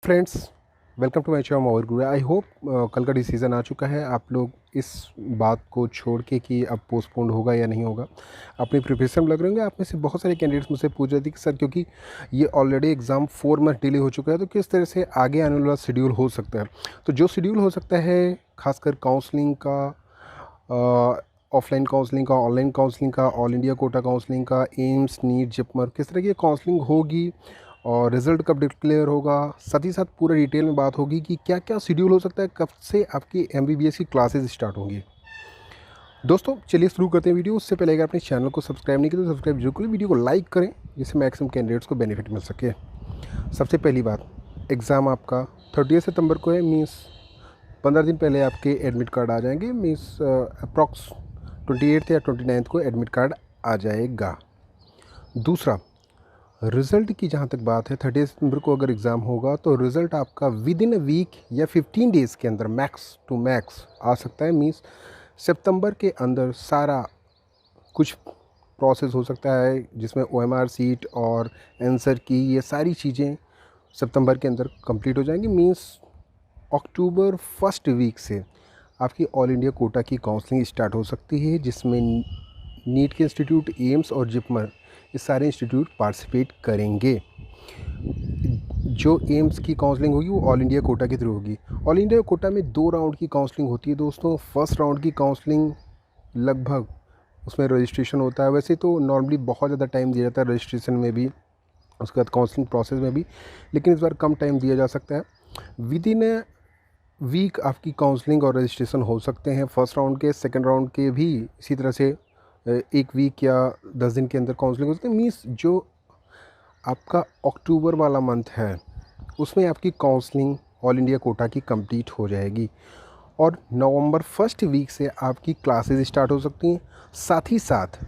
Friends, welcome to my channel mobile Guru. I hope कल का decision आ चुका है। आप लोग इस बात को छोड़ के कि अब पोस्टपोन्ड होगा या नहीं होगा, अपनी प्रिपरेशन में लग रहे होंगे। आप में से बहुत सारे कैंडिडेट्स मुझसे पूछ रहे थे कि सर, क्योंकि ये ऑलरेडी एग्ज़ाम 4 मंथ डिले हो चुका है, तो किस तरह से आगे आने वाला शेड्यूल हो सकता है। तो जो शेड्यूल हो सकता है, खासकर काउंसलिंग का, ऑफलाइन काउंसलिंग का, ऑनलाइन काउंसलिंग का, ऑल इंडिया कोटा काउंसलिंग का, एम्स, नीट, जिपमर, किस तरह की काउंसलिंग होगी और रिज़ल्ट कब डिक्लेयर होगा, साथ ही साथ पूरा डिटेल में बात होगी कि क्या क्या शेड्यूल हो सकता है, कब से आपकी एमबीबीएस की क्लासेस स्टार्ट होंगी। दोस्तों चलिए शुरू करते हैं वीडियो। उससे पहले अगर अपने चैनल को सब्सक्राइब नहीं किया तो सब्सक्राइब जरूर करें, वीडियो को लाइक करें जिससे मैक्सिमम कैंडिडेट्स को बेनिफिट मिल सके। सबसे पहली बात, एग्ज़ाम आपका 30 सितंबर को है, मीन्स 15 दिन पहले आपके एडमिट कार्ड आ जाएंगे। मीन्स अप्रॉक्स 28 या 29 को एडमिट कार्ड आ जाएगा। दूसरा, रिज़ल्ट की जहाँ तक बात है, 30 सितंबर को अगर एग्ज़ाम होगा तो रिज़ल्ट आपका विद इन अ वीक या 15 डेज़ के अंदर मैक्स टू मैक्स आ सकता है। मीन्स सितंबर के अंदर सारा कुछ प्रोसेस हो सकता है, जिसमें ओएमआर सीट और आंसर की ये सारी चीज़ें सितंबर के अंदर कंप्लीट हो जाएंगी। मीन्स अक्टूबर फर्स्ट वीक से आपकी ऑल इंडिया कोटा की काउंसलिंग स्टार्ट हो सकती है, जिसमें नीट के इंस्टीट्यूट, एम्स और जिपमर, ये सारे इंस्टीट्यूट पार्टिसिपेट करेंगे। जो एम्स की काउंसलिंग होगी वो ऑल इंडिया कोटा के थ्रू होगी। ऑल इंडिया कोटा में 2 राउंड की काउंसलिंग होती है दोस्तों। फर्स्ट राउंड की काउंसलिंग लगभग, उसमें रजिस्ट्रेशन होता है। वैसे तो नॉर्मली बहुत ज़्यादा टाइम दिया जाता है रजिस्ट्रेशन में भी, उसके बाद काउंसलिंग प्रोसेस में भी, लेकिन इस बार कम टाइम दिया जा सकता है। विद इन वीक आपकी काउंसलिंग और रजिस्ट्रेशन हो सकते हैं। फर्स्ट राउंड के, सेकंड राउंड के भी इसी तरह से 1 वीक या 10 दिन के अंदर काउंसलिंग हो सकती है। मीन्स जो आपका अक्टूबर वाला मंथ है उसमें आपकी काउंसलिंग ऑल इंडिया कोटा की कंप्लीट हो जाएगी और नवंबर फर्स्ट वीक से आपकी क्लासेस स्टार्ट हो सकती हैं। साथ ही साथ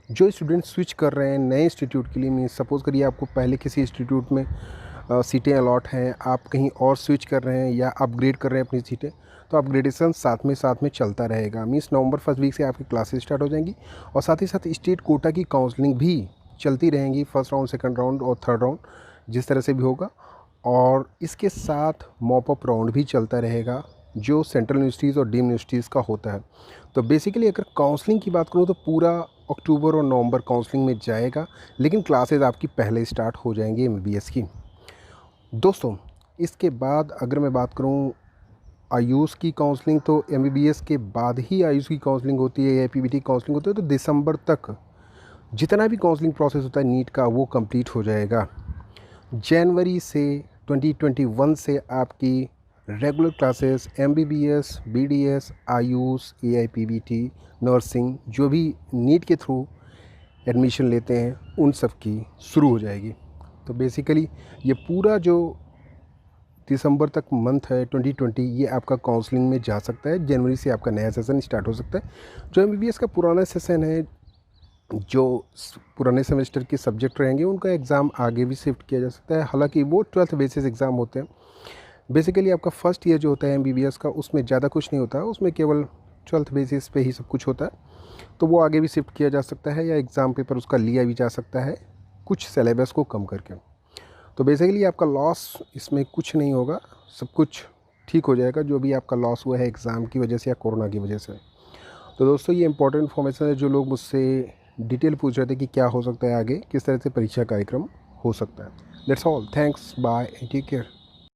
जो स्टूडेंट स्विच कर रहे हैं नए इंस्टीट्यूट के लिए, मीन्स सपोज़ करिए आपको पहले किसी इंस्टीट्यूट में सीटें अलॉट हैं, आप कहीं और स्विच कर रहे हैं या अपग्रेड कर रहे हैं अपनी सीटें, तो अपग्रेडेशन साथ में चलता रहेगा। मीन्स नवंबर फर्स्ट वीक से आपकी क्लासेस स्टार्ट हो जाएंगी और साथ ही साथ स्टेट कोटा की काउंसलिंग भी चलती रहेंगी, फर्स्ट राउंड, सेकंड राउंड और थर्ड राउंड, जिस तरह से भी होगा। और इसके साथ मॉप अप राउंड भी चलता रहेगा जो सेंट्रल यूनिवर्सिटीज़ और डीम्ड यूनिवर्सिटीज़ का होता है। तो बेसिकली अगर काउंसलिंग की बात करूँ तो पूरा अक्टूबर और नवंबर काउंसलिंग में जाएगा, लेकिन क्लासेस आपकी पहले स्टार्ट हो जाएंगी एमबीबीएस की। दोस्तों इसके बाद अगर मैं बात करूं आयुष की काउंसलिंग, तो एमबीबीएस के बाद ही आयुष की काउंसलिंग होती है या पीबीटी काउंसलिंग होती है। तो दिसंबर तक जितना भी काउंसलिंग प्रोसेस होता है नीट का वो कंप्लीट हो जाएगा। जनवरी से 2021 से आपकी regular classes MBBS, BDS, AYUSH, AIPBT, nursing, जो भी नीट के थ्रू एडमिशन लेते हैं उन सब की शुरू हो जाएगी। तो बेसिकली ये पूरा जो दिसंबर तक मंथ है 2020, ये आपका काउंसलिंग में जा सकता है। जनवरी से आपका नया सेशन स्टार्ट हो सकता है। जो एमबीबीएस का पुराना सेशन है, जो पुराने सेमेस्टर के सब्जेक्ट रहेंगे उनका एग्ज़ाम आगे भी शिफ्ट किया जा सकता है। हालांकि वो 12th बेसिस एग्ज़ाम होते हैं। बेसिकली आपका फर्स्ट ईयर जो होता है एमबीबीएस का, उसमें ज़्यादा कुछ नहीं होता है, उसमें केवल 12th बेसिस पे ही सब कुछ होता है। तो वो आगे भी शिफ्ट किया जा सकता है या एग्ज़ाम पेपर उसका लिया भी जा सकता है कुछ सिलेबस को कम करके। तो बेसिकली आपका लॉस इसमें कुछ नहीं होगा, सब कुछ ठीक हो जाएगा जो भी आपका लॉस हुआ है एग्ज़ाम की वजह से या कोरोना की वजह से। तो दोस्तों ये इंपॉर्टेंट इन्फॉर्मेशन है। जो लोग मुझसे डिटेल पूछ रहे थे कि क्या हो सकता है आगे, किस तरह से परीक्षा कार्यक्रम हो सकता है। That's all, thanks, bye, take care.